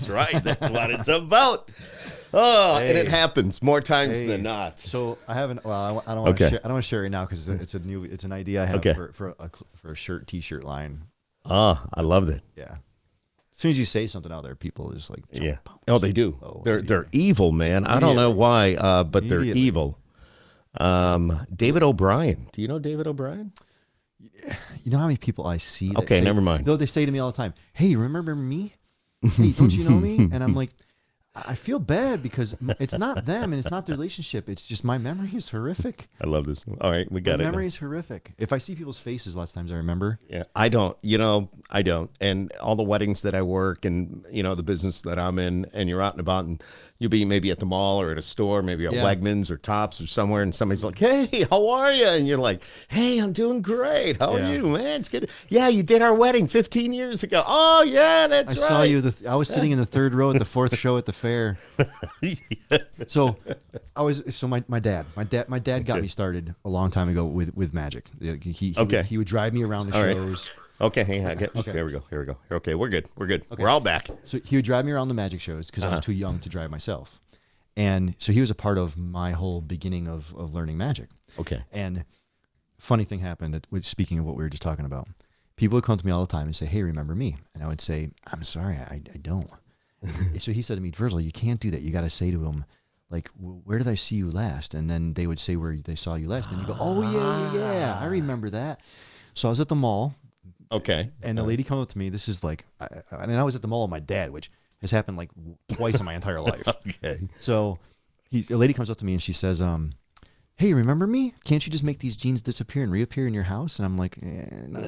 That's right. That's what it's about. Oh, and it happens more times than not. So I haven't. Well, I don't want to share. I don't want to share it now because it's an idea I have for a T-shirt line. Oh, I loved it. Yeah. As soon as you say something out there, people just like yeah. Oh, they do. Oh, they're evil, man. I don't know why, but they're evil. David O'Brien. Do you know David O'Brien? You know how many people I see? That okay, never mind. No, they say to me all the time, "Hey, remember me? Hey, don't you know me?" And I'm like, I feel bad because it's not them and it's not the relationship. It's just my memory is horrific. I love this. All right, we got it. My memory is horrific. If I see people's faces, lots of times I remember. Yeah, I don't. I don't. And all the weddings that I work and, the business that I'm in, and you're out and about and you'll be maybe at the mall or at a store, maybe at Wegmans or Tops or somewhere, and somebody's like, "Hey, how are you?" And you're like, "Hey, I'm doing great. How are you, man? It's good." "Yeah, you did our wedding 15 years ago." "Oh, yeah, that's right. I saw you. I was sitting in the third row at the fourth show at the fair." So my dad got me started a long time ago with magic. He would drive me around the shows. Right. Okay, hang on. Okay. Here we go. Okay, we're good. Okay. We're all back. So he would drive me around the magic shows because I was too young to drive myself. And so he was a part of my whole beginning of learning magic. Okay. And funny thing happened, speaking of what we were just talking about. People would come to me all the time and say, "Hey, remember me?" And I would say, "I'm sorry, I don't." So he said to me, "Virgil, you can't do that. You got to say to him, like, where did I see you last?" And then they would say where they saw you last. And you go, "Oh, yeah, I remember that." So I was at the mall. Okay. And a lady comes up to me. This is like, I was at the mall with my dad, which has happened like twice in my entire life. Okay. So a lady comes up to me and she says, "Hey, remember me? Can't you just make these jeans disappear and reappear in your house?" And I'm like, no.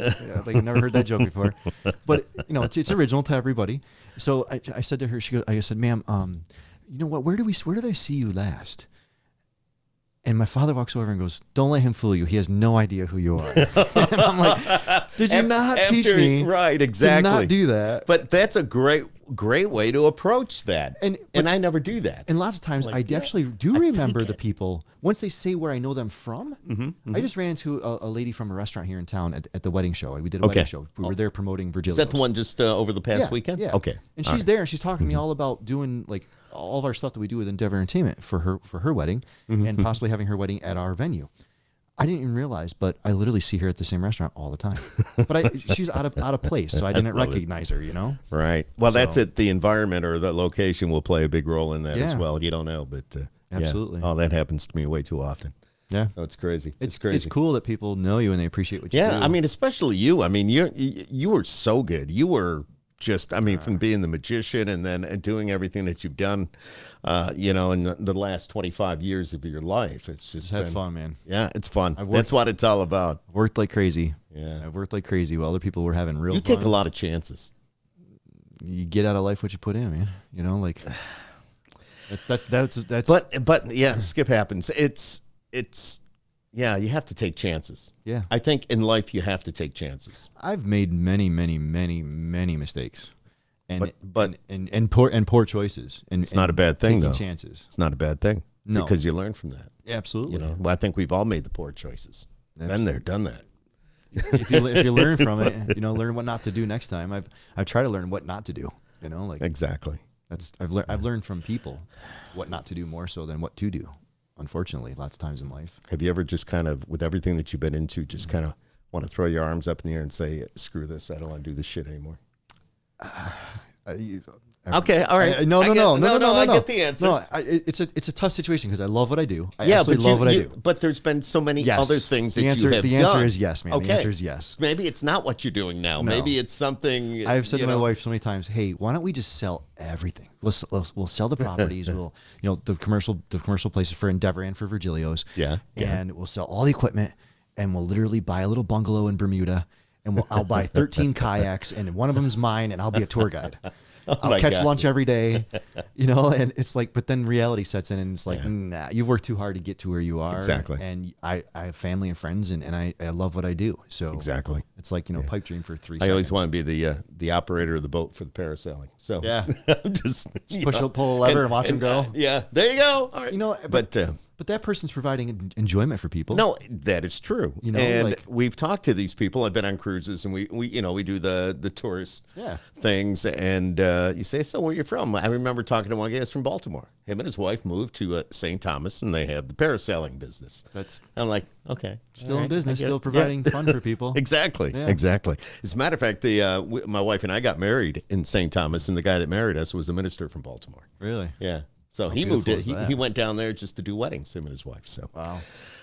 Like, I've never heard that joke before. But, it's original to everybody. So I said to her, I said, "Ma'am, you know what? Where did I see you last?" And my father walks over and goes, "Don't let him fool you. He has no idea who you are." And I'm like, "Did you not teach me right, exactly. to not do that?" But that's a great way to approach that. And I never do that. And lots of times I actually do remember the people. Once they say where I know them from, I just ran into a lady from a restaurant here in town at the wedding show. We did a wedding show. We were there promoting Virgil. Is that the one just over the past weekend? Yeah. Okay. And she's there and she's talking to me all about doing like all of our stuff that we do with Endeavor Entertainment for her wedding and possibly having her wedding at our venue. I didn't even realize, but I literally see her at the same restaurant all the time. But she's out of place, so I didn't recognize her, Right. Well, that's it. The environment or the location will play a big role in that as well. You don't know, but absolutely. Yeah. Oh, that happens to me way too often. Yeah. Oh, it's crazy. It's crazy. It's cool that people know you and they appreciate what you do. Yeah, I mean, especially you. I mean, you were so good. You were just, from being the magician and then doing everything that you've done, in the last 25 years of your life. It's just had fun, man. Yeah, it's fun. That's what it's all about. I've worked like crazy. Yeah. I've worked like crazy while other people were having real fun. You take a lot of chances. You get out of life what you put in, man. Like that's. But yeah, skip happens. It's you have to take chances. Yeah. I think in life you have to take chances. I've made many, many, many, many mistakes. And poor choices. And it's not a bad thing, though. Chances. It's not a bad thing. No. Because you learn from that. Yeah, absolutely. Well, I think we've all made the poor choices. Absolutely. Been there, done that. If you learn from it, learn what not to do next time. I've tried to learn what not to do. Exactly. I've learned from people what not to do more so than what to do. Unfortunately, lots of times in life. Have you ever just kind of, with everything that you've been into, just kind of want to throw your arms up in the air and say, "Screw this, I don't want to do this shit anymore"? Okay, all right. No. I get the answer. No, it's a tough situation because I love what I do. I absolutely love what I do. But there's been so many other things that you have done. The answer is yes, man. Okay. The answer is yes. Maybe it's not what you're doing now. No. Maybe it's something. I've said to my wife so many times, "Hey, why don't we just sell everything? We'll sell the properties. We'll the commercial places for Endeavor and for Virgilio's. Yeah. And we'll sell all the equipment, and we'll literally buy a little bungalow in Bermuda, and I'll buy 13 kayaks, and one of them's mine, and I'll be a tour guide." I'll catch lunch every day, and it's like, but then reality sets in and it's like, nah, you've worked too hard to get to where you are. Exactly. And I have family and friends and I love what I do. So exactly. It's like, pipe dream for 3 I seconds. always want to be the operator of the boat for the parasailing. So yeah, just pull a lever and watch them go. Yeah. There you go. All right. But But that person's providing enjoyment for people. No, that is true. You know, and like, we've talked to these people. I've been on cruises, and we do the tourist things. And you say, so where you from? I remember talking to one guy from Baltimore. Him and his wife moved to St. Thomas, and they have the parasailing business. I'm like, okay, still in business, still providing fun for people. Exactly. As a matter of fact, my wife and I got married in St. Thomas, and the guy that married us was a minister from Baltimore. Really? Yeah. So he moved it. He went down there just to do weddings, him and his wife. So wow,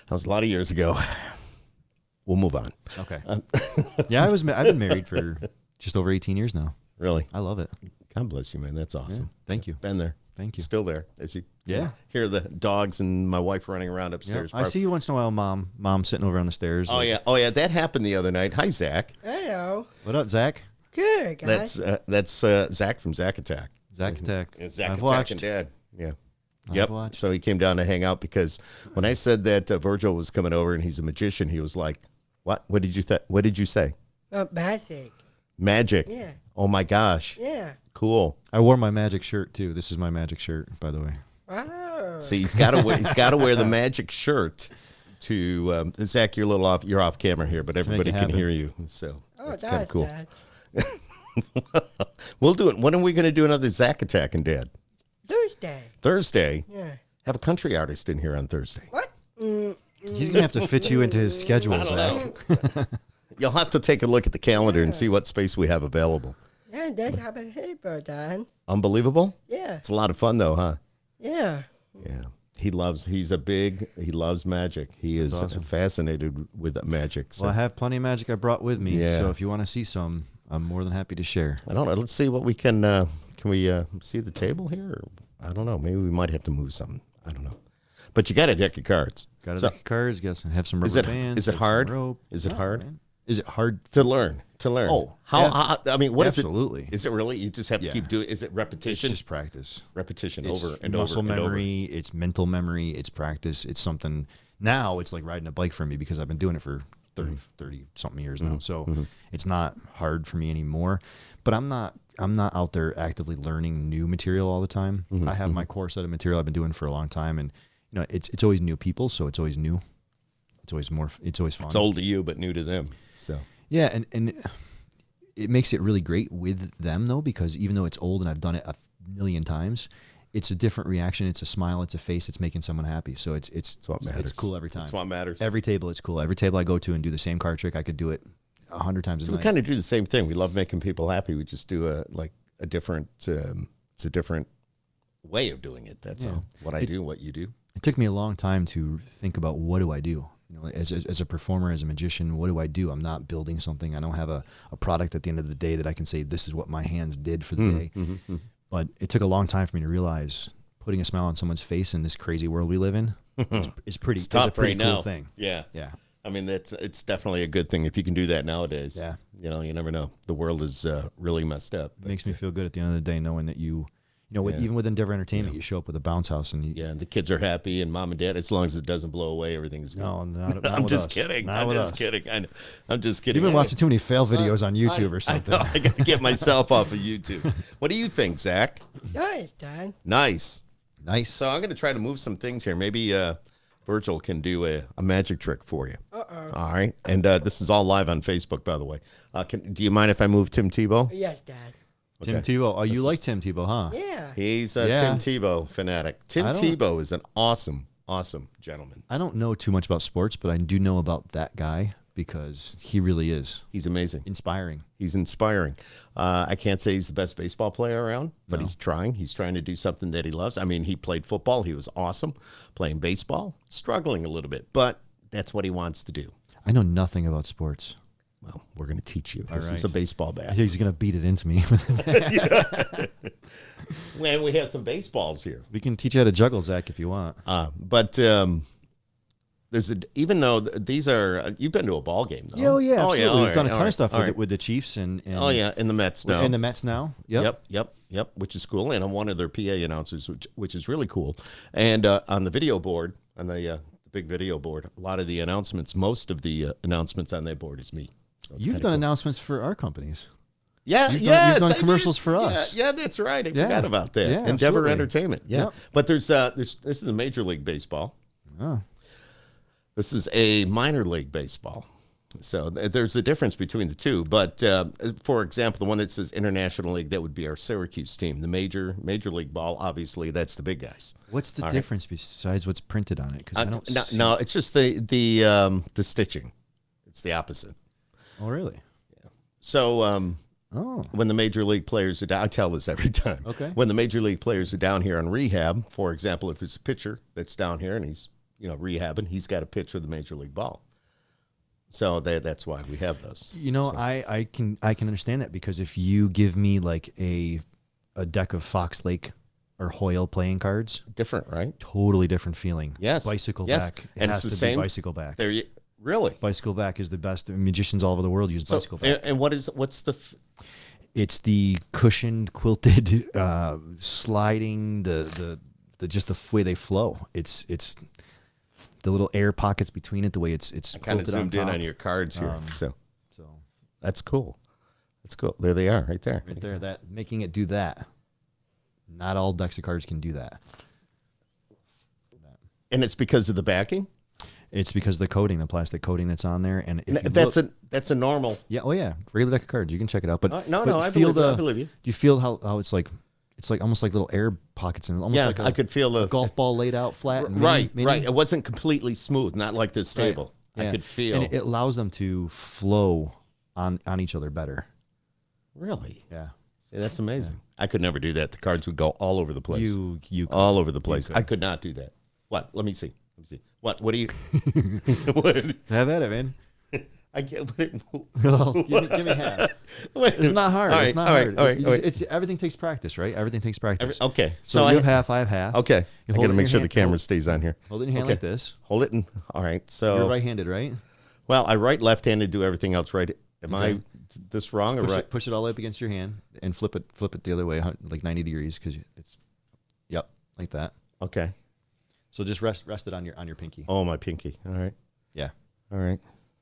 that was a lot of years ago. We'll move on. Okay. Yeah, I've been married for just over 18 years now. Really? I love it. God bless you, man. That's awesome. Yeah, thank you. Been there. Thank you. Still there. As you hear the dogs and my wife running around upstairs. I see you once in a while, Mom sitting over on the stairs. Oh, yeah. Oh, yeah. That happened the other night. Hi, Zach. Hello. What up, Zach? Good, guys. That's Zach from Zach Attack. Zach Attack. It's Zach I've Attack watched. and Dad. Yeah. I've watched. So he came down to hang out because when I said that Virgil was coming over and he's a magician, he was like, "What? What did you say?" Magic. Magic. Yeah. Oh my gosh. Yeah. Cool. I wore my magic shirt too. This is my magic shirt, by the way. Wow. See, he's got to wear the magic shirt to Zach. You're off camera here, but everybody can hear you. So that's kind of cool. We'll do it. When are we going to do another Zach Attack and Dad? Thursday. Yeah. Have a country artist in here on Thursday. What? He's gonna have to fit you into his schedule, Zach. You'll have to take a look at the calendar and see what space we have available. Yeah, that's how it happened, Dan. Unbelievable. Yeah. It's a lot of fun though, huh? Yeah. Yeah. He loves magic. He is fascinated with magic. So. Well, I have plenty of magic I brought with me. Yeah. So if you want to see some, I'm more than happy to share. I don't know. Let's see what we can we see the table here? Or, I don't know. Maybe we might have to move something. I don't know. But you got a deck of cards. Got a deck of cards. Have some rubber bands. Is it hard? Rope. Is it hard? Man. Is it hard to learn? Oh, how? I mean, what absolutely. Is it really? You just have to keep doing. Is it repetition? It's just practice. Repetition it's over and muscle over. Muscle memory. And over. It's mental memory. It's practice. It's something. Now it's like riding a bike for me because I've been doing it for 30 something years now. So it's not hard for me anymore. But I'm not out there actively learning new material all the time. I have my core set of material I've been doing for a long time, and it's always new people, so it's always new. It's always fun. It's old to you, but new to them. So yeah, and it makes it really great with them though, because even though it's old and I've done it a million times, it's a different reaction. It's a smile. It's a face. It's making someone happy. So it's what matters. It's cool every time. That's what matters. Every table, it's cool. Every table I go to and do the same card trick, I could do it 100 times a night. We kind of do the same thing. We love making people happy. We just do a different. It's a different way of doing it. That's all. What I do, what you do. It took me a long time to think about what do I do. As a performer, as a magician, what do I do? I'm not building something. I don't have a product at the end of the day that I can say this is what my hands did for the day. But it took a long time for me to realize putting a smile on someone's face in this crazy world we live in is pretty. It's a pretty cool thing. Yeah, yeah. I mean, it's definitely a good thing if you can do that nowadays. Yeah, you never know. The world is really messed up. It makes me feel good at the end of the day knowing that even with Endeavor Entertainment, you show up with a bounce house and and the kids are happy, and mom and dad, as long as it doesn't blow away, everything's good. No, not I'm with just us. kidding. Not I'm with just us. kidding. I'm just kidding. You've been watching too many fail videos on YouTube or something. I got to get myself off of YouTube. What do you think, Zach? Nice, Dan. Nice. Nice. So I'm going to try to move some things here. Maybe Virgil can do a magic trick for you. All right. And this is all live on Facebook, by the way. Do you mind if I move Tim Tebow? Yes, Dad. Tim Tebow. Oh, you like Tim Tebow, huh? Yeah. He's a Tim Tebow fanatic. Tim Tebow is an awesome, awesome gentleman. I don't know too much about sports, but I do know about that guy because he really is. He's amazing. Inspiring. He's inspiring. I can't say he's the best baseball player around, but he's trying. He's trying to do something that he loves. I mean, he played football. He was awesome playing baseball, struggling a little bit, but that's what he wants to do. I know nothing about sports. Well, we're going to teach you. This is a baseball bat. He's going to beat it into me. Man, we have some baseballs here. We can teach you how to juggle, Zach, if you want. But there's even though these are, you've been to a ball game, though. Yeah, absolutely. Yeah, we've done a ton of stuff with the Chiefs and in the Mets now. In the Mets now. Yep, which is cool. And I'm one of their PA announcers, which is really cool. And on the video board, on the big video board, a lot of the announcements, most of the announcements on that board is me. So you've done announcements for our companies. Yeah, you've done commercials for us. Yeah, that's right. I forgot about that. Yeah, Endeavor absolutely. Entertainment. Yeah, but there's this is a Major League Baseball. Oh. This is a minor league baseball. So there's a difference between the two. But, for example, the one that says International League, that would be our Syracuse team. The major league ball, obviously, that's the big guys. What's the difference besides what's printed on it? Because I don't no, it's just the stitching. It's the opposite. Oh, really? Yeah. So Oh. when the major league players are down, I tell this every time. Okay. When the major league players are down here on rehab, for example, if there's a pitcher that's down here and he's rehabbing, he's got a pitch with the major league ball. So that's why we have those. I can understand that, because if you give me like a deck of Fox Lake or Hoyle playing cards, Different, right? totally different feeling. Yes. Bicycle Yes. back. And It it's has the to same. be bicycle back. Really? Bicycle back is the best. Magicians all over the world use bicycle back. And what's the It's the cushioned, quilted, sliding, the just the way they flow. It's the little air pockets between it, the way it's I kind of quilted on zoomed in top. on your cards here. So So that's cool. That's cool. There they are, right there. right there, that making it do that. Not all decks of cards can do that. And it's because of the backing? It's because of the coating, the plastic coating that's on there, and if you That's look, a normal. yeah, oh yeah, regular deck of cards. You can check it out. But No, but I feel believe you. Do you feel how it's like almost like little air pockets and almost Yeah, like I could feel the a golf ball laid out flat. And Right. mini. It wasn't completely smooth, not like this Right. table. Yeah. I could feel. and it allows them to flow on each other better. Really? Yeah, See, that's amazing. I could never do that. The cards would go all over the place. you all over the place. could. I could not do that. What? Let me see. What do you? What? have at it, man. I can't. Well, give me half. Wait. It's not hard. All right, It's not all right, hard. all right, all right. It's everything takes practice, right? Everything takes practice. Okay. So, I you have half, I have half. Okay. You I hold got it to in make your sure the hand- camera stays on here. Hold it in your hand Okay. like this. Hold it in. All right. So. You're right-handed, right? Well, I write left-handed, do everything else right. Am Okay. I this wrong or right? Push it all up against your hand and flip it the other way, like 90 degrees, because it's, yep, like that. Okay. So just rest it on your pinky. Oh, my pinky. All right. Yeah. All right.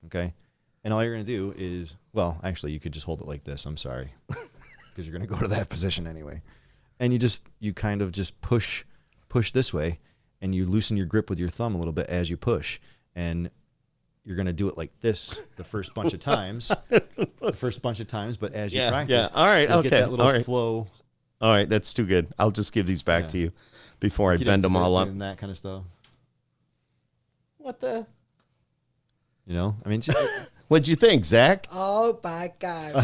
Okay. And all you're gonna do is, well, actually, you could just hold it like this. I'm sorry, because you're gonna go to that position anyway. And you kind of just push this way, and you loosen your grip with your thumb a little bit as you push, and you're gonna do it like this the first bunch of times. But as you practice, All right. you'll Okay. get that little all right. flow. All right. That's too good. I'll just give these back Yeah. to you before I Get bend into them all up. and that kind of stuff. What the? You know, I mean, What'd you think, Zach? Oh my God.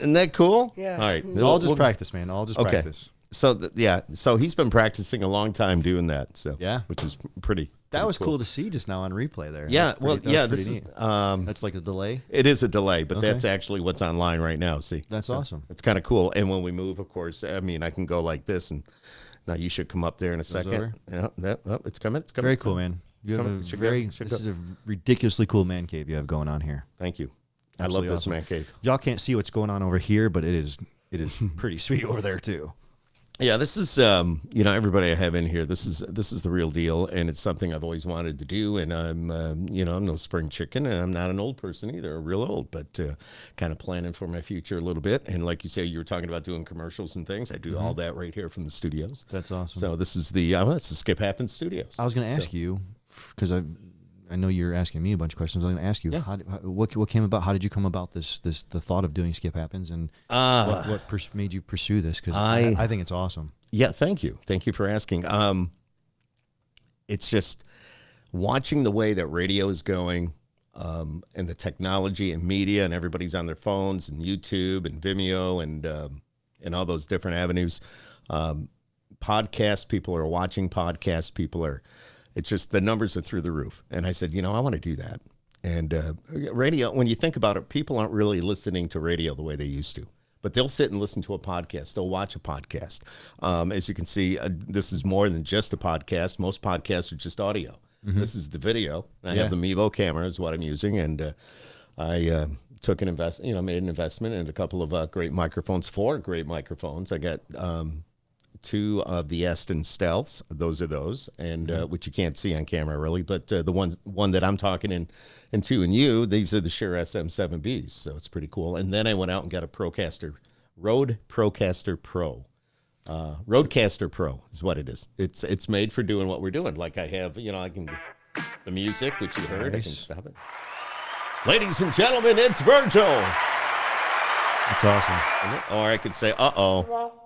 Isn't that cool? Yeah. All right. it's all just practice, man. All just Okay. practice. So so he's been practicing a long time doing that. So Yeah. which is pretty. That was cool to see just now on replay there. Yeah. That was Well, pretty This neat. is That's like a delay. it is a delay, but Okay. that's actually what's online right now. See, That's awesome. It's kind of cool. And when we move, of course, I mean, I can go like this, and now you should come up there in a second. over. Yeah. It's coming. It's coming. Very cool, man. You have coming. a Should very. go. Should This go. is a ridiculously cool man cave you have going on here. Thank you. I Absolutely love this awesome. man cave. Y'all can't see what's going on over here, but it is pretty sweet over there too. Yeah, this is everybody I have in here. This is the real deal, and it's something I've always wanted to do. And I'm I'm no spring chicken, and I'm not an old person either, real old, but kind of planning for my future a little bit. And like you say, you were talking about doing commercials and things. I do all that right here from the studios. That's awesome. So this is it's the Skip Happens Studios. I was going to ask you, because I know you're asking me a bunch of questions. I'm going to ask you, Yeah. what came about? How did you come about the thought of doing Skip Happens, and what made you pursue this? Because I think it's awesome. Yeah, thank you for asking. It's just watching the way that radio is going, and the technology and media, and everybody's on their phones and YouTube and Vimeo and all those different avenues. Podcasts, people are watching podcasts. It's just the numbers are through the roof. And I said, I want to do that. And radio, when you think about it, people aren't really listening to radio the way they used to. But they'll sit and listen to a podcast. They'll watch a podcast. As you can see, this is more than just a podcast. Most podcasts are just audio. Mm-hmm. This is the video. I have the Mevo camera is what I'm using, and I took an made an investment in a couple of great microphones, 4 great microphones. I got 2 of the Aston Stealths. Those are those, and which you can't see on camera really, but the one that I'm talking into and you, these are the Shure SM7Bs, so it's pretty cool. And then I went out and got a Rode Procaster Pro. Roadcaster Pro is what it is. It's made for doing what we're doing. Like I have, I can do the music, which you heard. Nice. I can stop it. Ladies and gentlemen, it's Virgil. That's awesome. Or I could say, uh-oh.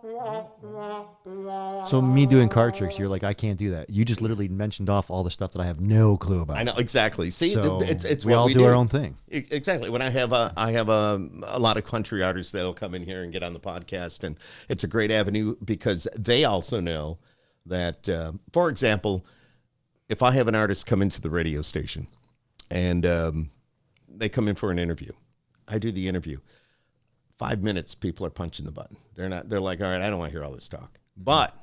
So me doing card tricks, you're like, I can't do that. You just literally mentioned off all the stuff that I have no clue about. I know, exactly. See, So it's we what all we do our own thing. Exactly. When I have a lot of country artists that'll come in here and get on the podcast, and it's a great avenue because they also know that, for example, if I have an artist come into the radio station and they come in for an interview, I do the interview. 5 minutes, people are punching the button. They're like, all right, I don't want to hear all this talk. But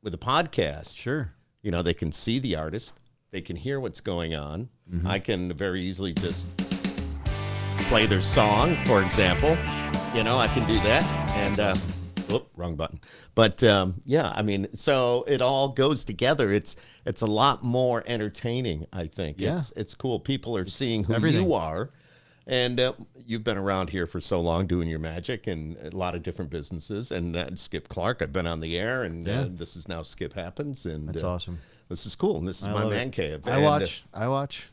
with a podcast, Sure. they can see the artist. They can hear what's going on. I can very easily just play their song, for example. I can do that. And, wrong button. But, yeah, I mean, so it all goes together. It's a lot more entertaining, I think. Yeah. It's cool. People are seeing who everything. you are. And you've been around here for so long doing your magic and a lot of different businesses. And Skip Clark, I've been on the air, and this is now Skip Happens. And That's awesome. This is cool. And this is my man cave. I watch.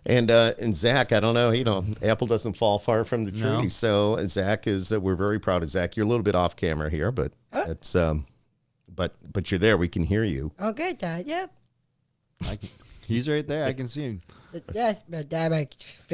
And Zach, I don't know, Apple doesn't fall far from the tree. No. So Zach we're very proud of Zach. You're a little bit off camera here, but it's, but you're there. We can hear you. Okay, Dad. Yep. He's right there. I can see him. Yes, but that makes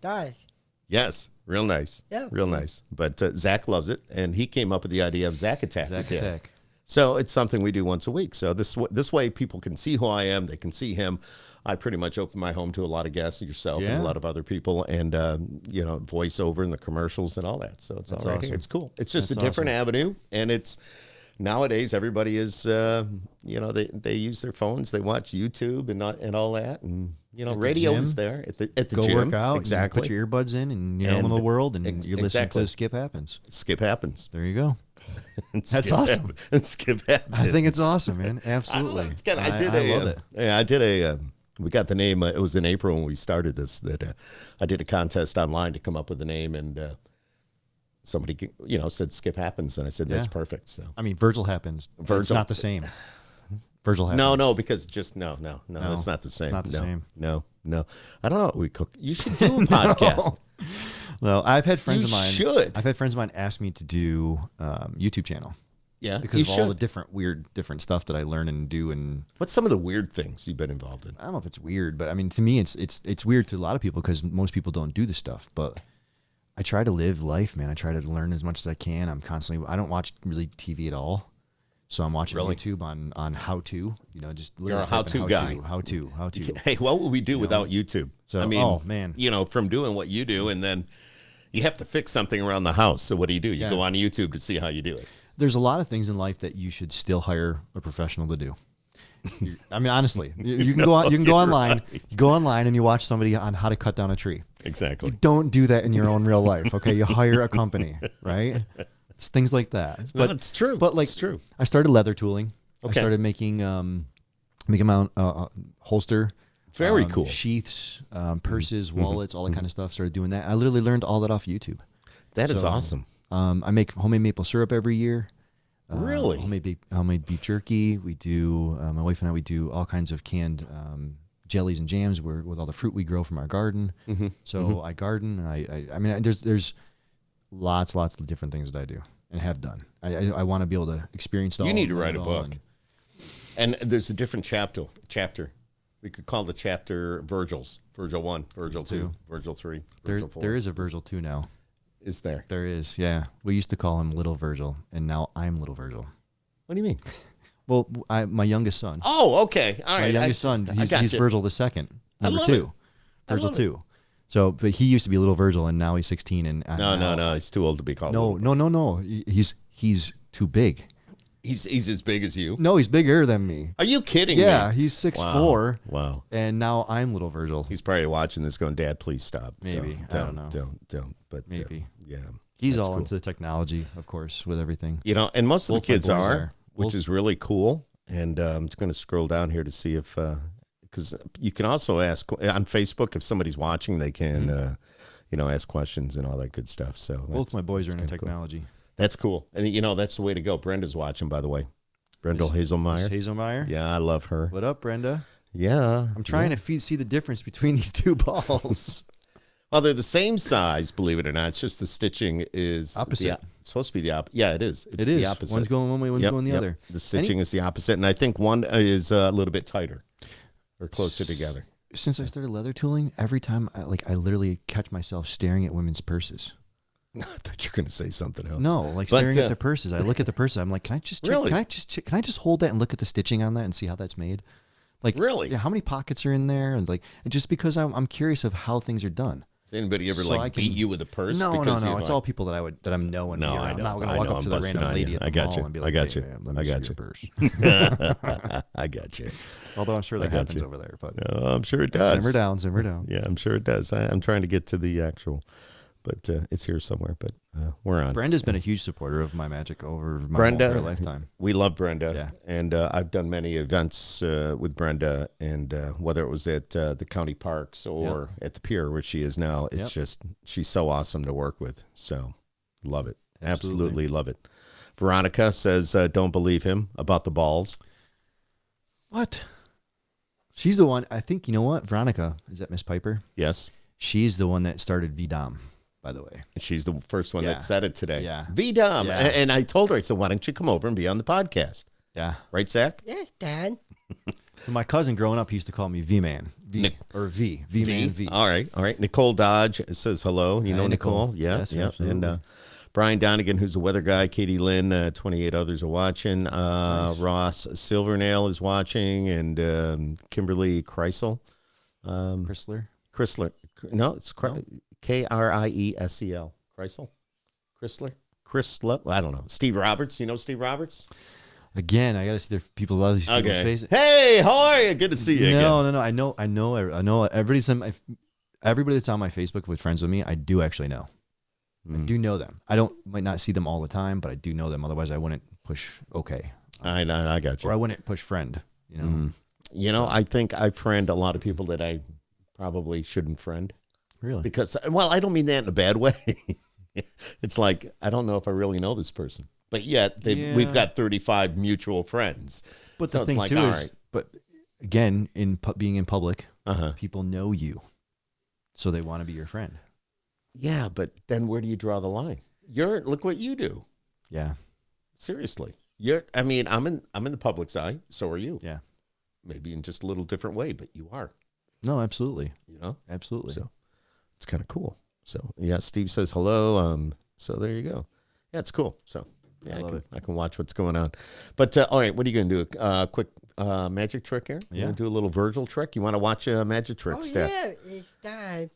does. Yes. Real nice. Yeah. Real nice. But Zach loves it. And he came up with the idea of Zach Attack. Zach Attack. So it's something we do once a week. So this way people can see who I am. They can see him. I pretty much open my home to a lot of guests, yourself and a lot of other people, and voiceover and the commercials and all that. So it's all right here. It's cool. It's just a different avenue, and it's nowadays everybody is they use their phones, they watch YouTube and all that, and radio is there at the Go gym. work out. Exactly. Put your earbuds in, and you're out in the world, and you're listening to Skip Happens. Skip Happens. There you go. That's awesome. Skip Happens. I think it's awesome, man. Absolutely. I love it. Yeah, I did a. We got the name. It was in April when we started this. That I did a contest online to come up with the name, and somebody said Skip Happens, and I said that's perfect. So I mean, Virgil Happens. It's not the same. Virgil Happens. no, because just no, it's not the same. It's not the same. No. I don't know what we cook. You should do a podcast. Well, I've had friends You of mine. should. I've had friends of mine ask me to do YouTube channel. Yeah, because of all the different stuff that I learn and do. And what's some of the weird things you've been involved in? I don't know if it's weird, but I mean, to me, it's weird to a lot of people because most people don't do this stuff. But I try to live life, man. I try to learn as much as I can. I don't watch really TV at all, so I'm watching YouTube on how to. Just you're a how-to guy. How to. Hey, what would we do without YouTube? So I mean, oh man, from doing what you do, and then you have to fix something around the house. So what do? You go on YouTube to see how you do it. There's a lot of things in life that you should still hire a professional to do. I mean, honestly, you can go on. You can go online. Right. You go online and you watch somebody on how to cut down a tree. Exactly. You don't do that in your own real life. Okay, you hire a company, right? It's things like that. But it's true. But it's true. I started leather tooling. Okay. I started making my own holster. Very cool. Sheaths, purses, wallets, all that kind of stuff. Started doing that. I literally learned all that off YouTube. That is awesome. I make homemade maple syrup every year. Really? Homemade beef jerky. We do, my wife and I, we do all kinds of canned jellies and jams with all the fruit we grow from our garden. So I garden. And I mean, there's lots of different things that I do and have done. I want to be able to experience it all. You need to write a book. And there's a different chapter. We could call the chapter Virgil's. Virgil 1, Virgil 2, Virgil 3, Virgil 4. There is a Virgil 2 now. Is there? There is, yeah. We used to call him Little Virgil, and now I'm Little Virgil. What do you mean? Well, my youngest son. Oh, okay. All right. My youngest son, he's Virgil the second, number 2. Virgil 2. So, but he used to be Little Virgil, and now he's 16. And no. He's too old to be called. No. He's too big. He's as big as you? No, he's bigger than me. Are you kidding me? Yeah, he's 6'4". Wow. And now I'm Little Virgil. He's probably watching this going, Dad, please stop. Maybe. I don't know. Don't. But maybe. Yeah. He's all into the technology, of course, with everything. And most of the kids are, which Both. is really cool. And I'm just going to scroll down here to see if, because you can also ask on Facebook, if somebody's watching, they can, ask questions and all that good stuff. So both my boys are into technology. Cool. That's cool. And, that's the way to go. Brenda's watching, by the way. Brenda Miss Hazelmeyer. Hazelmeyer. Yeah, I love her. What up, Brenda? Yeah. I'm trying to see the difference between these two balls. Well, they're the same size, believe it or not. It's just the stitching is opposite. It's supposed to be the opposite. Yeah, it is. It's it is. The opposite. One's going one way, one's going the other. The stitching is the opposite, and I think one is a little bit tighter or closer together. Since I started leather tooling, every time I literally catch myself staring at women's purses. I thought you were going to say something else. No, staring at the purses. I look at the purses. I'm like, can I just check? Really? Can I just hold that and look at the stitching on that and see how that's made? Like, really? How many pockets are in there? And just because I'm curious of how things are done. Has anybody ever beat you with a purse? No. It's all people that I'm knowing. No, I'm not going to walk up to the random lady at the mall and be like, I got you. Hey, let me see your purse. I got you. Although I'm sure that happens over there, but I'm sure it does. Simmer down. Yeah, I'm sure it does. I'm trying to get to the actual, but it's here somewhere. But we're on. Brenda's been a huge supporter of my magic over my entire lifetime. We love Brenda. Yeah. And I've done many events with Brenda, and whether it was at the county parks or at the pier where she is now, it's just, she's so awesome to work with. So love it. Absolutely love it. Veronica says, don't believe him about the balls. What? She's the one, I think, you know what? Veronica, is that Miss Piper? Yes. She's the one that started VDOM, by the way. She's the first one that said it today. Yeah. VDOM. Yeah. And I told her, I said, why don't you come over and be on the podcast? Yeah. Right, Zach? Yes, Dad. My cousin growing up, he used to call me V-Man. V-Man V. All right. Nicole Dodge says hello. You know Nicole? Yeah. Yes, yeah. absolutely. And Brian Donegan, who's a weather guy. Katie Lynn, 28 others are watching. Nice. Ross Silvernail is watching. And Kimberly Kreisel. Chrysler. No, it's Kriesel. Chrysler? I don't know. Steve Roberts. You know Steve Roberts? Again, I got to see people, a lot of these people's faces. Hey, how are you? Good to see you again. No. I know. Everybody that's on my Facebook with friends with me, I do actually know. I do know them. Might not see them all the time, but I do know them. Otherwise, I wouldn't push okay. I got you. Or I wouldn't push friend. I think I friend a lot of people that I probably shouldn't friend. Really? Because, I don't mean that in a bad way. It's like, I don't know if I really know this person. But yet, we've got 35 mutual friends. But so the thing, too, is, but again, being in public, people know you. So they want to be your friend. Yeah, but then where do you draw the line? Look what you do. Yeah. Seriously. I'm in the public's eye. So are you. Yeah. Maybe in just a little different way, but you are. No, absolutely. Absolutely. So it's kind of cool. So yeah, Steve says hello. So there you go. Yeah, it's cool. So yeah, I can watch what's going on. But all right, what are you going to do? A quick magic trick here? You want to do a little Virgil trick? You want to watch a magic trick, Steph? Yeah, it's time.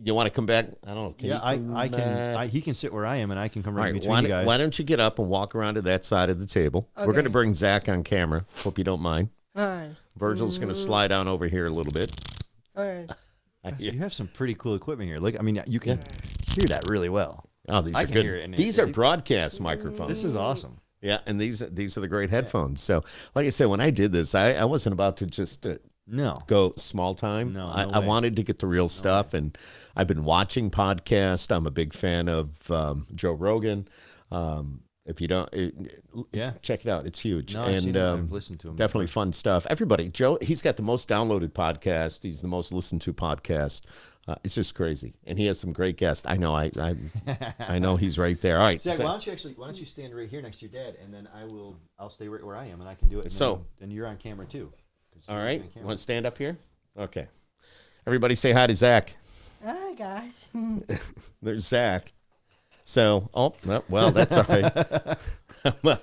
You want to come back? I don't know. I can. He can sit where I am, and I can come right between you guys. Why don't you get up and walk around to that side of the table? Okay. We're going to bring Zach on camera. Hope you don't mind. All right. Virgil's going to slide on over here a little bit. All right. You have some pretty cool equipment here. Look, you can hear that really well. Oh, these are good. These are broadcast microphones. This is awesome. Yeah, and these are the great headphones. So, like I said, when I did this, I wasn't about to just go small time. No, I wanted to get the real stuff, and I've been watching podcasts. I'm a big fan of Joe Rogan. If you don't, check it out. It's huge. No, I've listened to him. Definitely fun stuff. Everybody, Joe, he's got the most downloaded podcast. He's the most listened to podcast. It's just crazy, and he has some great guests. I know. I know he's right there. All right, Zach, why don't you stand right here next to your dad, and then I'll stay right where I am, and I can do it. And then you're on camera too. All right, you want to stand up here? Okay. Everybody, say hi to Zach. Hi, guys. There's Zach. So, that's all right.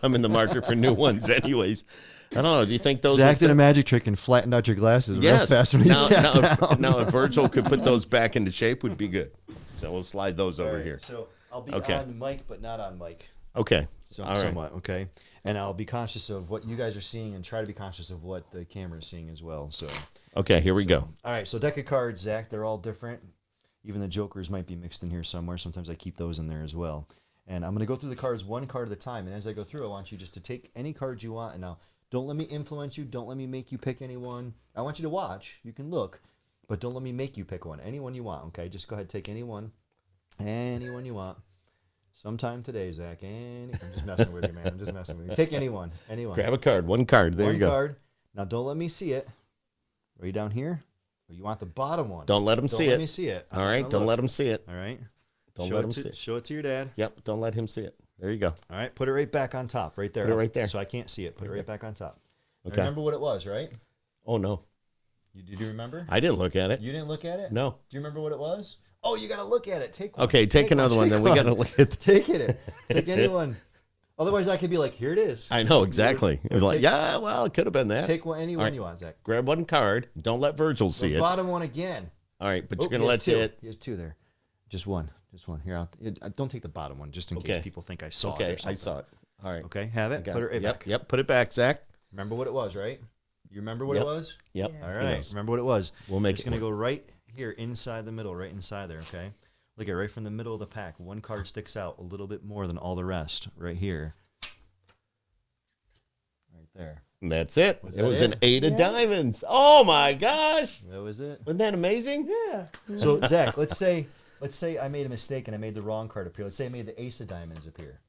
I'm in the market for new ones anyways. I don't know. Do you think those... Zach did a magic trick and flattened out your glasses real fast when he sat down. Now, if Virgil could put those back into shape, would be good. So we'll slide those over here. So I'll be on mic, but not on mic. Okay. Somewhat, okay? And I'll be conscious of what you guys are seeing and try to be conscious of what the camera is seeing as well. So. Okay, here we go. All right, so deck of cards, Zach. They're all different. Even the jokers might be mixed in here somewhere. Sometimes I keep those in there as well. And I'm going to go through the cards one card at a time. And as I go through, I want you just to take any cards you want. And now, don't let me influence you. Don't let me make you pick anyone. I want you to watch. You can look. But don't let me make you pick one. Anyone you want, okay? Just go ahead and take anyone. Anyone you want. Sometime today, Zach. I'm just messing with you, man. I'm just messing with you. Take anyone. Grab a card. One card. There you go. One card. Now, don't let me see it. Are you down here? Or you want the bottom one? Don't let him see it. Don't let me see it. All right. Don't let him see it. All right. Don't let him see it. Show it to your dad. Yep. Don't let him see it. There you go. All right. Put it right back on top. Right there. Put it right there. So I can't see it. Put it right back on top. Okay. Now, remember what it was, right? Oh, no. Did you remember? I didn't look at it. You didn't look at it? No. Do you remember what it was? Oh, you got to look at it. Take one. Okay, take another one. Then we got to look at Take it. Take anyone. Otherwise, I could be like, here it is. I know, exactly. It was like, yeah, well, it could have been that. Take anyone you want, Zach. Grab one card. Don't let Virgil see it. Bottom one again. All right, but you're going to let it. He has two there. Just one. Here, don't take the bottom one, just in case people think I saw it. Okay, I saw it. All right. Okay, have it. Put it right back. Yep, put it back, Zach. Remember what it was, right? You remember what it was? Yep. Yeah. All right. Remember what it was. We'll make It's going to go right here inside the middle, right inside there, okay? Look at right from the middle of the pack. One card sticks out a little bit more than all the rest right here. Right there. And that's it. It was an 8 of Yeah. diamonds. Oh, my gosh. That was it. Wasn't that amazing? Yeah. So, Zach, let's say I made a mistake and I made the wrong card appear. Let's say I made the ace of diamonds appear.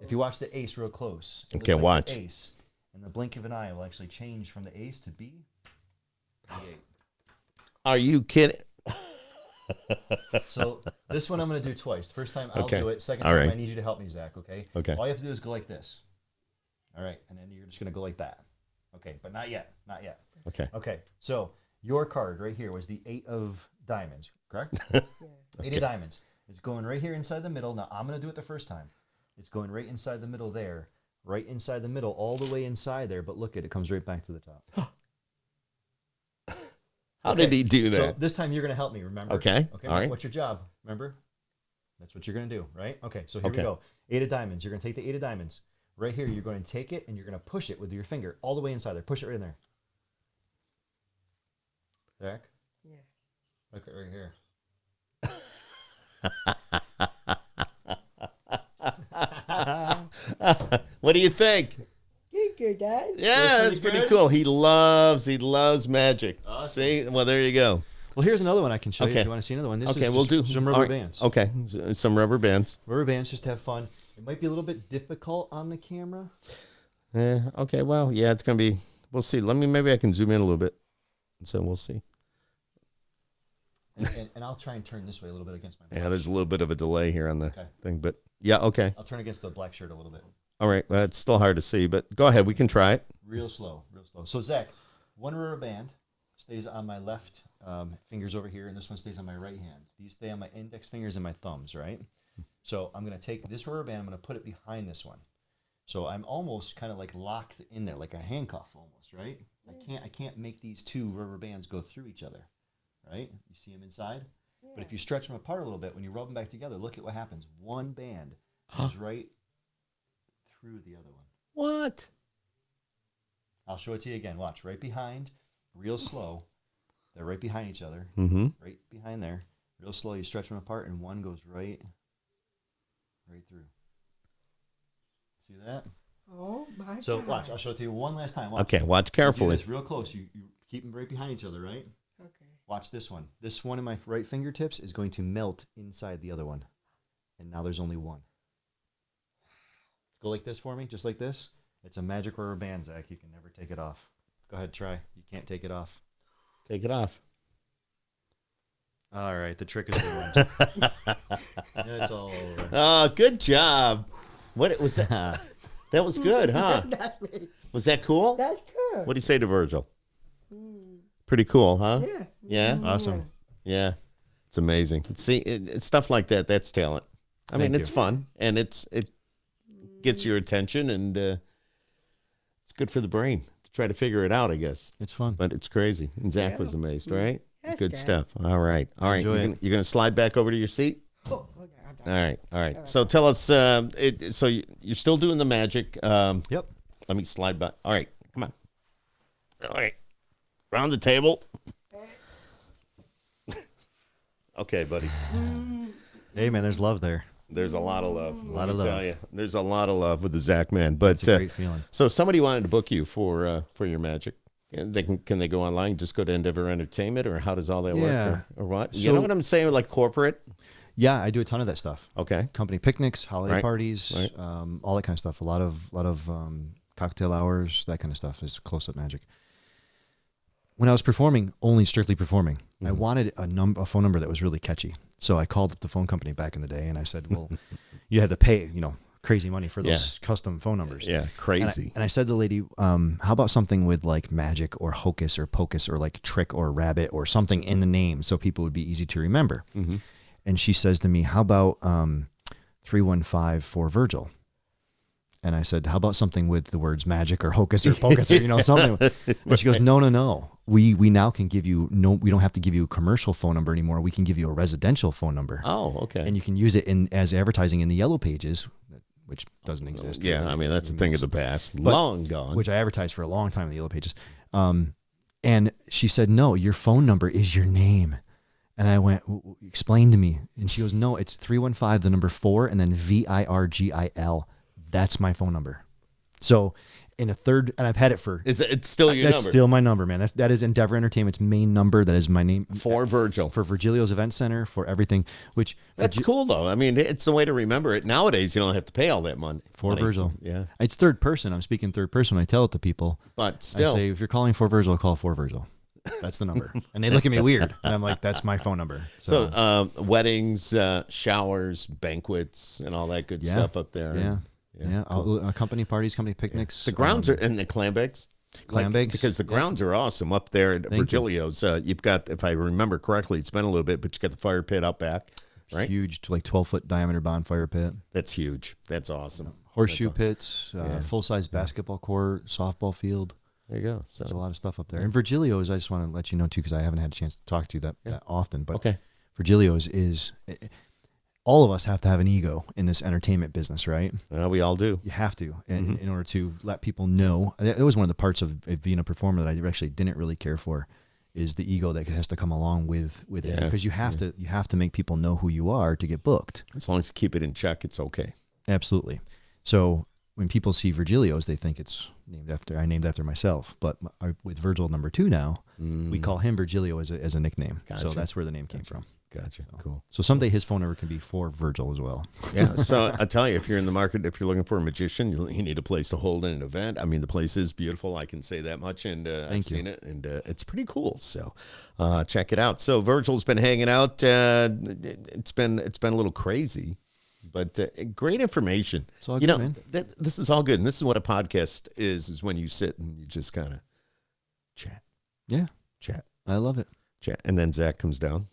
If you watch the ace real close, it Okay, looks like watch. the ace. In the blink of an eye, it will actually change from the ace to B. B8. Are you kidding? So this one I'm going to do twice. First time I'll Okay. do it. Second All time right. I need you to help me, Zach, okay? Okay. All you have to do is go like this. All right, and then you're just going to go like that. Okay, but not yet. Not yet. Okay. Okay, so your card right here was the 8 of diamonds, correct? Yeah. 8 of diamonds. It's going right here inside the middle. Now I'm going to do it the first time. It's going right inside the middle there. Right inside the middle, all the way inside there. But look at it, comes right back to the top. How did he do So that? this time you're going to help me, remember? Okay, Okay. all right. What's your job? Remember? That's what you're going to do, right? Okay. So here Okay. we go. 8 of diamonds. You're going to take the 8 of diamonds. Right here, you're going to take it and you're going to push it with your finger all the way inside there. Push it right in there. Zach? Yeah. Look at right here. What do you think? You good, Dad? Yeah, that's pretty pretty good? cool. He loves magic. Awesome. See? Well, there you go. Well, here's another one I can show you Okay. if you want to see another one. This Okay, is we'll just do some all rubber right. bands. Okay, some rubber bands. Rubber bands, just to have fun. It might be a little bit difficult on the camera. Okay, well, yeah, it's going to be, we'll see. Maybe I can zoom in a little bit. So we'll see. And I'll try and turn this way a little bit against my black Yeah, there's a little bit of a delay here on the Okay. thing, but yeah, okay. I'll turn against the black shirt a little bit. All right, well, it's still hard to see, but go ahead. We can try it. Real slow, real slow. So, Zach, one rubber band stays on my left fingers over here, and this one stays on my right hand. These stay on my index fingers and my thumbs, right? So I'm going to take this rubber band, I'm going to put it behind this one. So I'm almost kind of like locked in there, like a handcuff almost, right? I can't make these two rubber bands go through each other, right? You see them inside? But if you stretch them apart a little bit, when you rub them back together, look at what happens. One band goes right through the other one. What? I'll show it to you again. Watch. Right behind, real slow. They're right behind each other. Mm-hmm. Right behind there. Real slow. You stretch them apart, and one goes right through. See that? Oh, my So God. watch. I'll show it to you one last time. Watch. Okay, watch You do carefully. this real close. You keep them right behind each other, right? Okay. Watch this one. This one in my right fingertips is going to melt inside the other one. And now there's only one. Go like this for me, just like this. It's a magic rubber band, Zach. You can never take it off. Go ahead, try. You can't take it off. Take it off. All right, the trick is ruined. It's all over. Oh, good job. What was that? That was good, huh? That's me. Was that cool? That's good. What do you say to Virgil? Pretty cool, huh? Yeah. Yeah? Awesome. Yeah. It's amazing. See, it's stuff like that. That's talent. I mean, Thank it's you. fun, and it gets your attention, and it's good for the brain to try to figure it out, I guess. It's fun. But it's crazy. And Zach was amazed, right? Yes, Good Dad. stuff. All right. All right. Enjoy You're it. going to slide back over to your seat? Oh, okay. I'm All done. right. All right. So tell us, so you're still doing the magic. Yep. Let me slide back. All right. Come on. All right. Round the table. Okay, buddy. Hey, man, there's love there. There's a lot of love. lot of Let me love. tell you, there's a lot of love with the Zach man. But It's a great feeling. so if somebody wanted to book you for your magic, and can they go online? Just go to Endeavor Entertainment, or how does all that Yeah. work, or what? So- You know what I'm saying? Like corporate. Yeah, I do a ton of that stuff. Okay. Company picnics, holiday Right. parties, Right. all that kind of stuff. A lot of cocktail hours, that kind of stuff is close-up magic. When I was performing, only strictly performing, I wanted a phone number that was really catchy. So I called up the phone company back in the day and I said, well, you had to pay, crazy money for those custom phone numbers. Yeah, crazy. And I said to the lady, how about something with like magic or hocus or pocus or like trick or rabbit or something in the name so people would be easy to remember. Mm-hmm. And she says to me, how about 315 for Virgil? And I said, how about something with the words magic or hocus or pocus or, something? And she goes, no. We now can give you, we don't have to give you a commercial phone number anymore. We can give you a residential phone number. Oh, okay. And you can use it as advertising in the yellow pages, which doesn't exist. Yeah, I mean, that's a thing of the past. Long gone. Which I advertised for a long time in the yellow pages. And she said, no, your phone number is your name. And I went, explain to me. And she goes, no, it's 315, the number 4, and then VIRGIL. That's my phone number. So in a third, and I've had it for. It's still your number? That's still my number, man. That is Endeavor Entertainment's main number. That is my name. For Virgil. For Virgilio's Event Center, for everything. Which That's cool, though. I mean, it's the way to remember it. Nowadays, you don't have to pay all that money. For Virgil. Yeah. It's third person. I'm speaking third person when I tell it to people. But still. I say, if you're calling for Virgil, call for Virgil. That's the number. And they look at me weird. And I'm like, that's my phone number. So weddings, showers, banquets, and all that good stuff up there. Yeah. Cool. Company parties, company picnics. The grounds are, and the clam bakes. Because the grounds are awesome up there at Virgilio's. You've got, if I remember correctly, it's been a little bit, but you got the fire pit out back, right? Huge, like 12-foot diameter bonfire pit. That's huge. That's awesome. Horseshoe pits, full-size basketball court, softball field. There you go. So there's a lot of stuff up there. And Virgilio's, I just want to let you know, too, because I haven't had a chance to talk to you that often. But Virgilio's is... all of us have to have an ego in this entertainment business, right? We all do. You have to, and in order to let people know. It was one of the parts of being a performer that I actually didn't really care for, is the ego that has to come along with it, because you have to make people know who you are to get booked. As long as you keep it in check, it's okay. Absolutely. So when people see Virgilio's, they think it's I named after myself. But with Virgil number 2 now, we call him Virgilio as a nickname. Gotcha. So that's where the name came from. Gotcha. Cool. So someday his phone number can be for Virgil as well. Yeah. So I tell you, if you're in the market, if you're looking for a magician, you need a place to hold an event. I mean, the place is beautiful. I can say that much, and I've seen it, and it's pretty cool. So check it out. So Virgil's been hanging out. It's been a little crazy, but great information. It's all good, man. This is all good, and this is what a podcast is when you sit and you just kind of chat. Yeah. Chat. I love it. Chat, and then Zach comes down.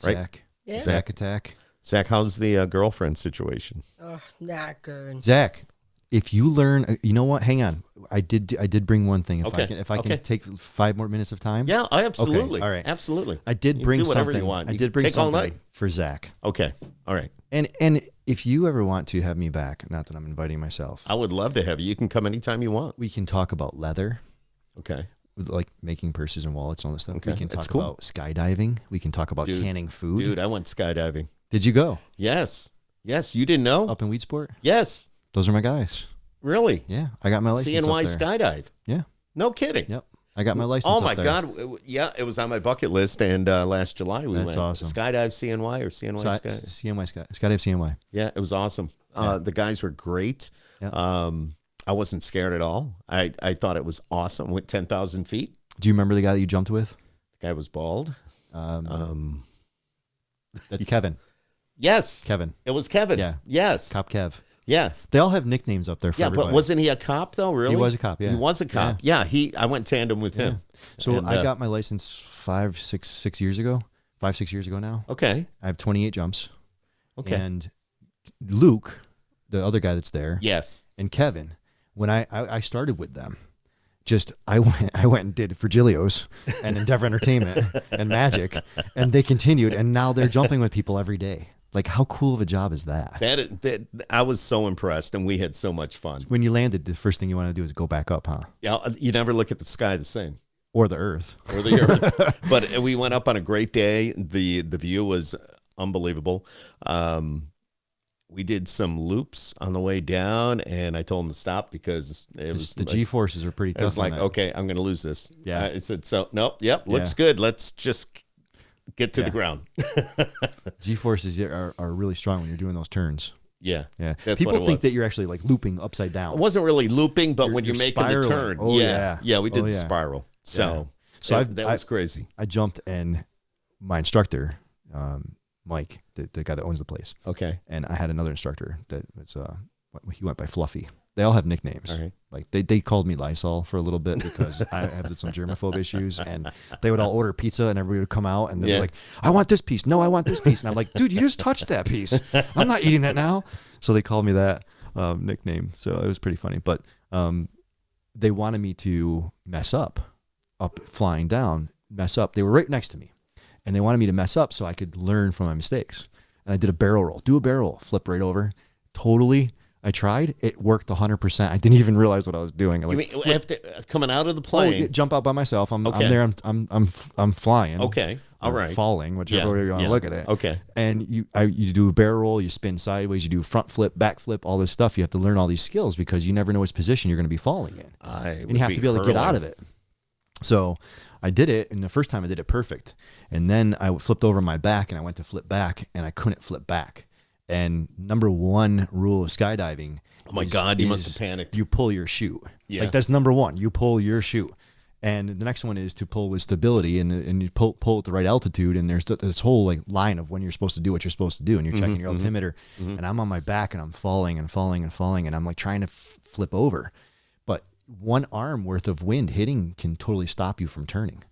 Right? Zach. Yeah. Zach attack. Zach, how's the girlfriend situation? Oh, not good. Zach, if you learn, you know what? Hang on. I did bring one thing. If I can take 5 more minutes of time. Yeah, absolutely. Okay, all right. Absolutely. I did bring do whatever something. you want. I You did bring take all something night. for Zach. Okay. All right. And if you ever want to have me back, not that I'm inviting myself, I would love to have you. You can come anytime you want. we can talk about leather. Okay. With like making purses and wallets and all this stuff. Okay, We can that's talk cool. about skydiving. We can talk about canning food. Dude, I went skydiving. Did you go Yes. Yes. You didn't know? up in Weedsport? Yes. Those are my guys. Really? Yeah, I got my license CNY up there. skydive. Yeah. No kidding. Yep. I got my license. Oh up my there. God. Yeah, it was on my bucket list, and last July we That's went. awesome. Skydive CNY or CNY Sky. CNY Skydive CNY. Yeah, it was awesome. The guys were great. Yeah. I wasn't scared at all. I thought it was awesome. Went 10,000 feet. Do you remember the guy that you jumped with? The guy was bald. That's Kevin. Yes. Kevin. It was Kevin. Yeah. Yes. Cop Kev. Yeah. They all have nicknames up there for everybody. But wasn't he a cop though? Really? He was a cop. Yeah. He was a cop. Yeah. I went tandem with him. So And, I got my license 6 years ago. 6 years ago now. Okay. I have 28 jumps. Okay. And Luke, the other guy that's there, Yes. and Kevin, when I started with them, I went and did Virgilio's and Endeavor Entertainment and Magic, and they continued, and now they're jumping with people every day. Like, how cool of a job is that? That I was so impressed, and we had so much fun. When you landed, the first thing you want to do is go back up, huh? Yeah, you never look at the sky the same. Or the earth. Or the earth. But we went up on a great day. The view was unbelievable. We did some loops on the way down, and I told him to stop because it was the G-forces are pretty tough. It was like, on that. okay, I'm going to lose this. Yeah. I said, so, nope, yep, looks good. Let's just get to the ground. G-forces are really strong when you're doing those turns. Yeah. That's people think that you're actually like looping upside down. It wasn't really looping, but when you're making spiraling. the turn. Oh, yeah. We did the spiral. So that was crazy. I jumped, and my instructor, Mike, the guy that owns the place. Okay. And I had another instructor that was he went by Fluffy. They all have nicknames. All right. Like they called me Lysol for a little bit because I have some germaphobe issues, and they would all order pizza, and everybody would come out and they'd be like, "I want this piece. No, I want this piece." And I'm like, "Dude, you just touched that piece. I'm not eating that now." So they called me that nickname. So it was pretty funny. But they wanted me to mess up flying down, mess up. They were right next to me, and they wanted me to mess up so I could learn from my mistakes. And I did a barrel roll. Do a barrel roll. Flip right over. Totally. I tried. It worked 100%. I didn't even realize what I was doing. You mean after coming out of the plane? Jump out by myself. I'm there. I'm flying. Okay. All right. Falling, whichever way you want to look at it. Okay. And you do a barrel roll. You spin sideways. You do front flip, back flip. All this stuff. You have to learn all these skills because you never know which position you're going to be falling in. And you have to be able to get out of it. So I did it, and the first time I did it perfect. And then I flipped over my back, and I went to flip back, and I couldn't flip back. And number one rule of skydiving. Oh my God, you must have panicked. You pull your chute. Yeah. Like that's number one. You pull your chute. And the next one is to pull with stability, and you pull at the right altitude. And there's this whole like line of when you're supposed to do what you're supposed to do, and you're checking your altimeter. And I'm on my back, and I'm falling and falling and falling, and I'm like trying to flip over, but one arm worth of wind hitting can totally stop you from turning.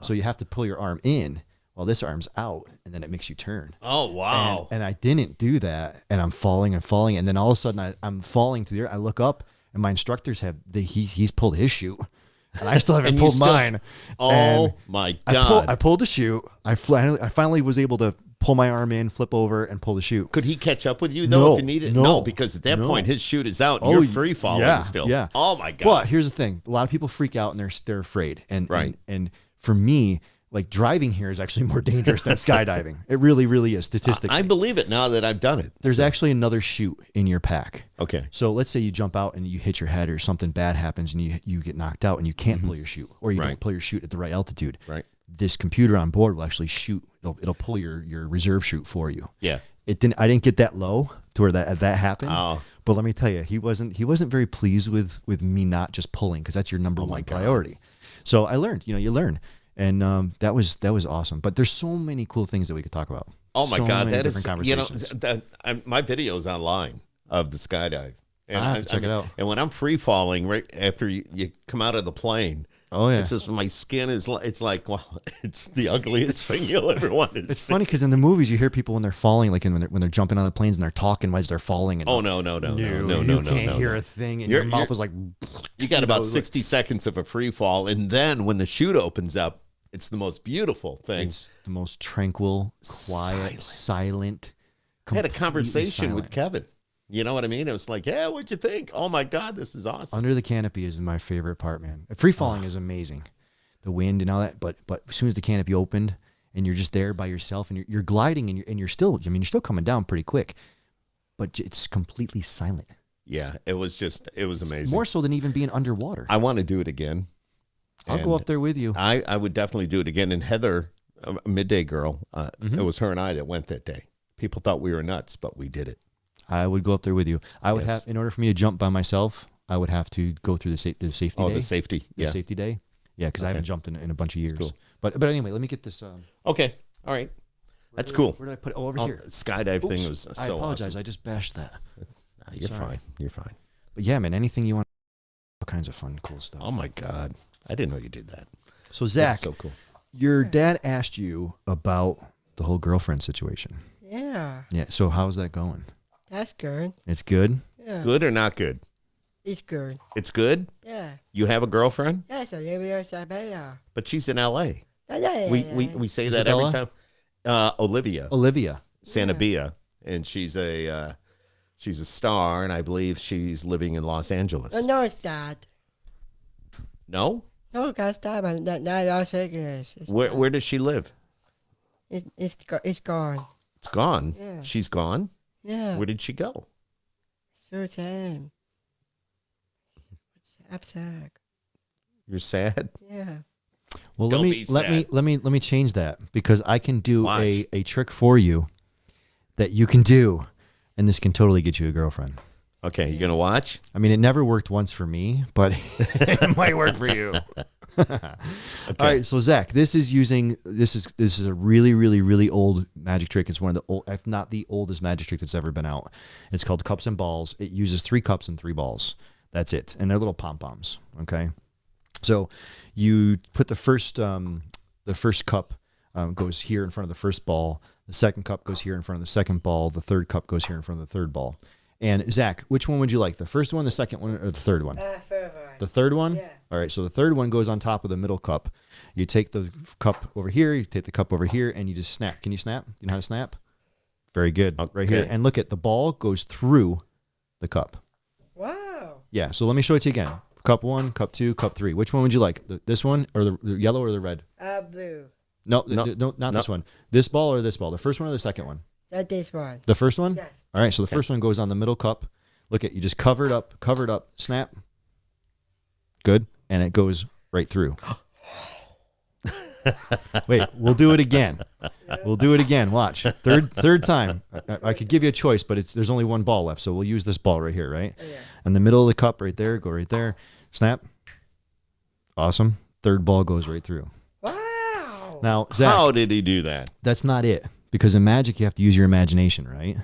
So you have to pull your arm in while this arm's out, and then it makes you turn. Oh, wow. And I didn't do that, and I'm falling and falling, and then all of a sudden I'm falling to the earth. I look up, and my instructors he's pulled his chute, and I still haven't pulled mine. Oh, my God. I pulled the chute. I finally was able to pull my arm in, flip over, and pull the chute. Could he catch up with you, though, No, if you needed? no, No, because at that point, his chute is out, and you're free falling still. Yeah. Oh, my God. But here's the thing. A lot of people freak out, and they're afraid. And for me, like driving here is actually more dangerous than skydiving. It really, really is statistically. I believe it now that I've done it. There's actually another chute in your pack. Okay. So let's say you jump out and you hit your head or something bad happens and you get knocked out and you can't pull your chute, or you don't pull your chute at the right altitude. Right. This computer on board will actually shoot. It'll pull your reserve chute for you. Yeah. I didn't get that low to where that happened. Oh. But let me tell you, he wasn't very pleased with me not just pulling, because that's your number one priority. So I learned. You learn. And that was awesome. But there's so many cool things that we could talk about. Oh my God, that is conversations. My video's online of the skydive. And I have to check it out. And when I'm free falling right after you come out of the plane, it's just my skin is it's the ugliest thing you'll ever want to see. It's funny because in the movies you hear people when they're falling, like when they're jumping on the planes and they're talking as they're falling. And you can't hear a thing, and your mouth is like. You got about 60 seconds of a free fall, and then when the chute opens up, it's the most beautiful thing. It's the most tranquil, quiet, silent. I had a conversation silent. with Kevin. You know what I mean? It was like, yeah, what'd you think? Oh my God, this is awesome. Under the canopy is my favorite part, man. Free falling is amazing, the wind and all that. But as soon as the canopy opened and you're just there by yourself and you're gliding and you're still coming down pretty quick, but it's completely silent. Yeah, it was amazing. More so than even being underwater. I want to do it again. I'll go up there with you. I would definitely do it again. And Heather, a midday girl, it was her and I that went that day. People thought we were nuts, but we did it. I would go up there with you. I would have, in order for me to jump by myself, I would have to go through the safety day. Oh, the safety. Yeah. The safety day. Yeah, because I haven't jumped in a bunch of years. Cool. But anyway, let me get this. Okay. All right. That's cool. Where did I put it? Oh, over here. Skydive thing was so I apologize. awesome. I just bashed that. You're fine. You're fine. But yeah, man, anything you want. All kinds of fun, cool stuff. Oh, my God. I didn't know you did that. So, Zach, that's so cool. Your dad asked you about the whole girlfriend situation. Yeah. Yeah. So how's that going? That's good. It's good? Yeah. Good or not good? It's good. It's good? Yeah. You have a girlfriend? Yes, Olivia Isabella. But she's in L.A. Yeah. We say Isabella? that every time. Olivia Sanabia, and she's a star, and I believe she's living in Los Angeles. No, it's not. No? No, it's not, but not Los Angeles. Where does she live? It's gone. It's gone? Yeah. She's gone? Yeah. Where did she go? So sad. I'm sad. You're sad? Yeah. Well, Don't let be sad. me change that because I can do Watch. a trick for you that you can do, and this can totally get you a girlfriend. Okay, you gonna watch? I mean, it never worked once for me, but it might work for you. Okay. All right, so Zach, this is a really, really, really old magic trick. It's one of the old, if not the oldest magic trick that's ever been out. It's called cups and balls. It uses 3 cups and 3 balls. That's it, and they're little pom poms. Okay, so you put the first cup goes here in front of the first ball. The second cup goes here in front of the second ball. The third cup goes here in front of the third ball. And Zach, which one would you like? The first one, the second one, or the third one? Third one. The third one? Yeah. All right, so the third one goes on top of the middle cup. You take the cup over here, you take the cup over here, and you just snap. Can you snap? You know how to snap? Very good. Okay. Right here. And look at the ball goes through the cup. Wow. Yeah, so let me show it to you again. Cup 1, cup 2, cup 3. Which one would you like? This one or the yellow or the red? Blue. No, not this one. This ball or this ball? The first one or the second one? Not this one. The first one? Yes. All right, so the first one goes on the middle cup. Look at you just cover it up, snap. Good, and it goes right through. Wait, we'll do it again. Watch. Third time. I could give you a choice, but there's only one ball left, so we'll use this ball right here, right? Yeah. In the middle of the cup right there, go right there. Snap. Awesome. Third ball goes right through. Wow. Now, Zach, How did he do that? that's not it. Because in magic, you have to use your imagination, right?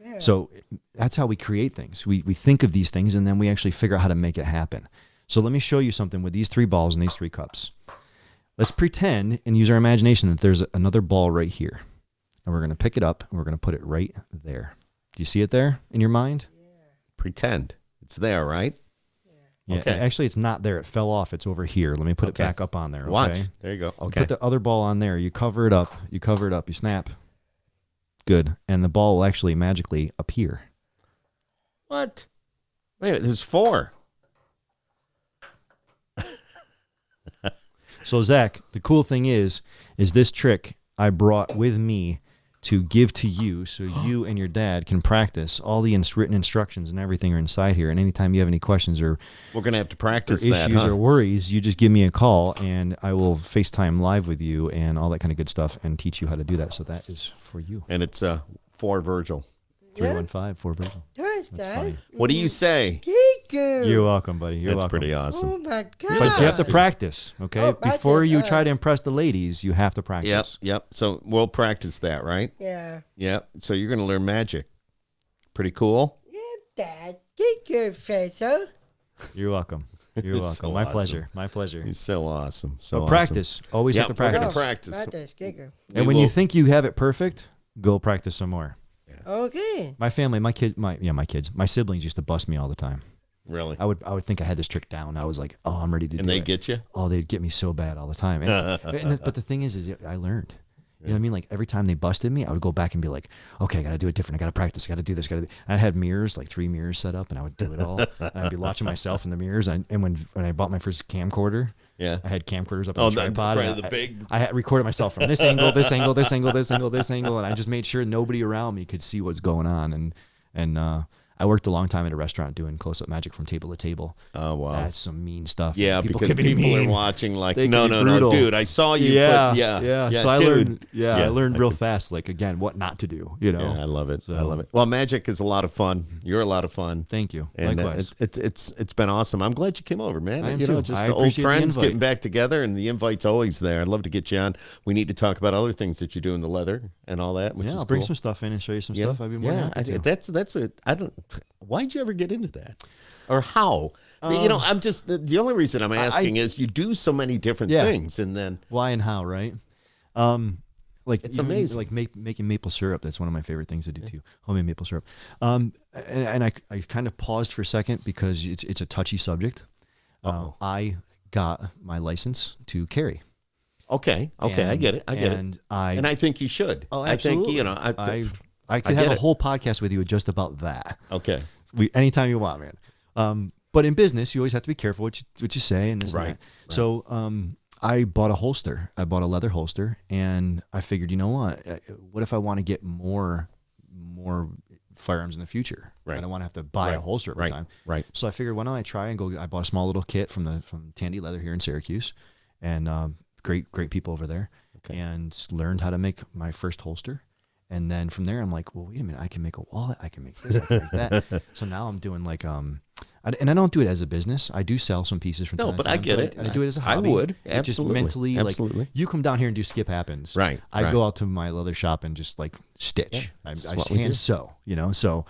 Yeah. So that's how we create things. We think of these things, and then we actually figure out how to make it happen. So let me show you something with these 3 balls and these 3 cups. Let's pretend and use our imagination that there's another ball right here. And we're going to pick it up, and we're going to put it right there. Do you see it there in your mind? Pretend it's there, right? Yeah. Okay. Actually, it's not there. It fell off. It's over here. Let me put it back up on there. Okay? Watch. There you go. You Okay. put the other ball on there. You cover it up. You snap. Good. And the ball will actually magically appear. What? Wait, there's 4. So Zach, the cool thing is this trick I brought with me to give to you so you and your dad can practice. All the written instructions and everything are inside here. And anytime you have any questions or We're gonna have to practice issues that, huh? or worries, you just give me a call and I will FaceTime live with you and all that kind of good stuff and teach you how to do that. So that is for you. And it's for Virgil. 315 for Virgil. That's That's funny. What do you say? Kiku. You're welcome, buddy. You're That's welcome. pretty awesome. Oh my God. But you have to practice, okay? Oh, Before practice, you try to impress the ladies, you have to Yep, practice. yep. So we'll practice that, right? Yeah. Yep. So you're gonna learn magic. Pretty cool. Yeah, Dad. Kiku, Faisal. You're welcome. You're It's welcome. so My awesome. pleasure. My pleasure. He's so awesome. So So awesome. practice. Always Yep, have to we're gonna practice. practice. Kiku. And We when you will- think you have it perfect, go practice some more. Okay. My family, my kids, my siblings used to bust me all the time. Really, I would think I had this trick down. I was like, oh, I'm ready to do it. and they get you. Oh, they'd get me so bad all the time. But the thing is I learned. You know what I mean? Like every time they busted me, I would go back and be like, okay, I got to do it different. I got to practice. I got to do this. I had mirrors, like 3 mirrors set up, and I would do it all. And I'd be watching myself in the mirrors. And when I bought my first camcorder, Yeah. I had camcorders up on the tripod. probably and the big. I had recorded myself from this angle, this angle, this angle, this angle, this angle, and I just made sure nobody around me could see what's going on. And I worked a long time at a restaurant doing close-up magic from table to table. Oh wow. That's some mean stuff. Yeah, because can be people mean. are watching. Like, They can no, be no, brutal. no, dude, I saw you. Yeah, put, yeah. So I dude. learned. Yeah, I learned real fast. Like again, what not to do. You know. Yeah, I love it. I So- love it. Well, magic is a lot of fun. You're a lot of fun. Thank you. And Likewise. it's been awesome. I'm glad you came over, man. I am you know, too. just I the old appreciate the friends invite. getting back together, and the invite's always there. I'd love to get you on. We need to talk about other things that you do in the leather and all that. Which Yeah, is I'll bring cool. some stuff in and show you some Yeah, stuff. I'd be more than yeah. happy to. That's a. I don't. Why'd you ever get into that, or how? You know, I'm just the only reason I'm asking is you do so many different Yeah. things, and then Why and how, right? Like It's even, amazing. Like making maple syrup. That's one of my favorite things to do too. Homemade maple syrup. And I kind of paused for a second because it's a touchy subject. I got my license to carry. okay, I get it. I get it. And And I think you should. Oh, I think absolutely. I could get have a it. whole podcast with you just about that. Okay. Anytime you want, man. But in business, you always have to be careful what you say and this and Right, that. So I bought a holster. I bought a leather holster, and I figured, you know what if I want to get more firearms in the future? Right. I don't want to have to buy a holster every time. Right. So I figured, why don't I try and go? I bought a small little kit from Tandy Leather here in Syracuse, and great people over there, and learned how to make my first holster. And then from there, I'm like, well, wait a minute, I can make a wallet. I can make this, I can make that. So now I'm doing like, and I don't do it as a business. I do sell some pieces from time to time. No, but I get it. I do it as a hobby. I would. Absolutely. Just mentally, like, you come down here and do Skip Happens. Right. I go out to my leather shop and just like stitch. I hand sew, you know? So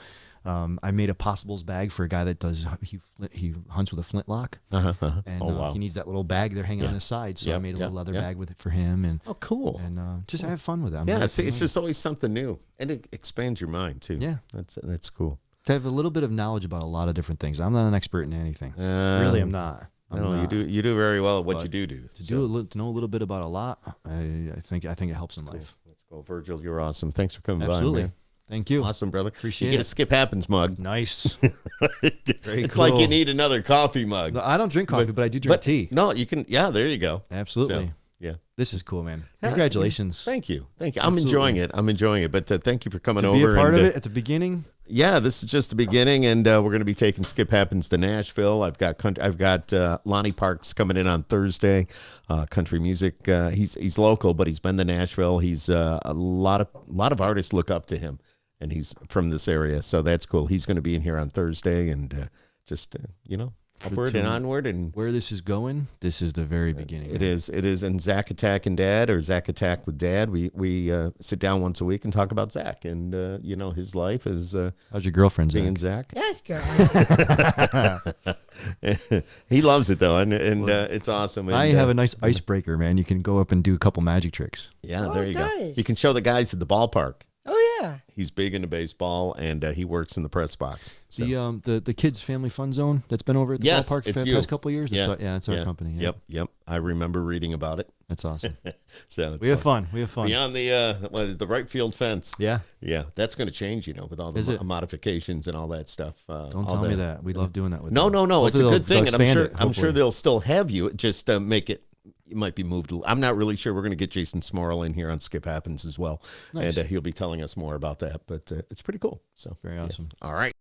I made a possibles bag for a guy that does, he hunts with a flintlock. And he needs that little bag there hanging on his side. So I made a little leather bag with it for him. And cool. And just have fun with it. It's just always something new. And it expands your mind too. Yeah. That's cool. To have a little bit of knowledge about a lot of different things. I'm not an expert in anything. Really, I'm not. You do very well at what you do. To know a little bit about a lot, I think it helps in life. Let's go, Virgil. You're awesome. Thanks for coming by. Absolutely. Man. Thank you. Awesome, brother. Appreciate it. You get a Skip Happens mug. Nice. It's like you need another coffee mug. No, I don't drink coffee, but I do drink tea. No, you can. Yeah, there you go. Absolutely. So, yeah. This is cool, man. Congratulations. Thank you. I'm enjoying it. But thank you for coming over. To be a part of it at the beginning. Yeah, this is just the beginning, and we're going to be taking Skip Happens to Nashville. I've got Lonnie Parks coming in on Thursday. Country music. He's local, but he's been to Nashville. He's a lot of artists look up to him, and he's from this area, so that's cool. He's going to be in here on Thursday, and upward and onward. And where this is going, this is the very beginning. It is. And Zach Attack and Dad, or Zach Attack with Dad, we sit down once a week and talk about Zach and his life is. How's your girlfriend, Zach? That's good. He loves it though, and it's awesome. And, I have a nice icebreaker, man. You can go up and do a couple magic tricks. Yeah, there you go. You can show the guys at the ballpark. Oh yeah. He's big into baseball, and he works in the press box. So. The kids family fun zone that's been over at the ballpark for the past couple of years. It's our company. Yeah. Yep. I remember reading about it. That's awesome. So we have fun. Beyond the right field fence. Yeah. That's going to change, with all the modifications and all that stuff. Don't tell me that. We love doing that with No. Hopefully it's a good thing, and I'm sure they'll still have you. Just make it. It might be moved. I'm not really sure. We're going to get Jason Smorrell in here on Skip Happens as well, and he'll be telling us more about that. But it's pretty cool. So very awesome. All right.